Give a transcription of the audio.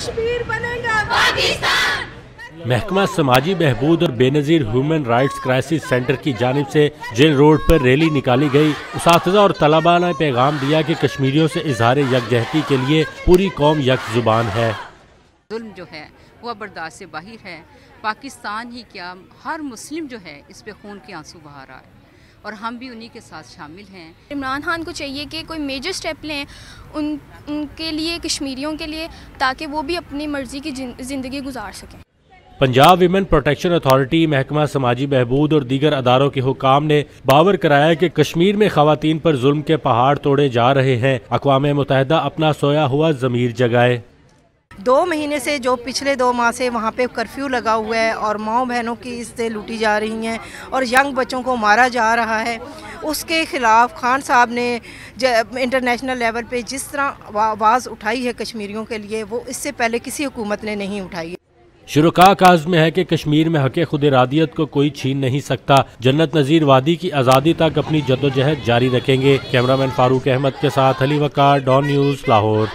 कश्मीर बनेगा पाकिस्तान। महकमा समाजी बहबूद और Benazir human rights crisis centre की जानिब से जेल रोड पर रैली निकाली गई। उसातिज़ा और तलबा ने पैगाम दिया कि कश्मीरियों से इजहार यकजहती के लिए पूरी कौम यक जुबान है। जुल्म जो है वह बर्दाश्त से बाहर है। पाकिस्तान ही क्या, हर मुस्लिम जो है इस पे खून के आंसू बहा रहा है और हम भी उन्हीं के साथ शामिल हैं। इमरान खान को चाहिए कि कोई मेजर स्टेप लें उनके लिए, कश्मीरियों के लिए, ताकि वो भी अपनी मर्ज़ी की ज़िंदगी गुजार सकें। पंजाब विमेन प्रोटेक्शन अथॉरिटी, महकमा समाजी बहबूद और दीगर अदारों के हुक्काम ने बावर कराया कि कश्मीर में ख़वातीन पर जुल्म के पहाड़ तोड़े जा रहे हैं। अक़वाम मुत्तहिदा अपना सोया हुआ ज़मीर जगाए। 2 महीने से, जो पिछले 2 माह से वहाँ पे कर्फ्यू लगा हुआ है और माँ बहनों की इज्जतें लूटी जा रही हैं और यंग बच्चों को मारा जा रहा है, उसके ख़िलाफ़ खान साहब ने इंटरनेशनल लेवल पे जिस तरह आवाज़ उठाई है कश्मीरियों के लिए, वो इससे पहले किसी हुकूमत ने नहीं उठाई। शुरका का अज़्म है कि कश्मीर में हक़ खुद इरादियत को कोई छीन नहीं सकता। जन्नत नज़ीर वादी की आज़ादी तक अपनी जद्दोजहद जारी रखेंगे। कैमरामैन फारूक अहमद के साथ अली वकार, डॉन न्यूज़, लाहौर।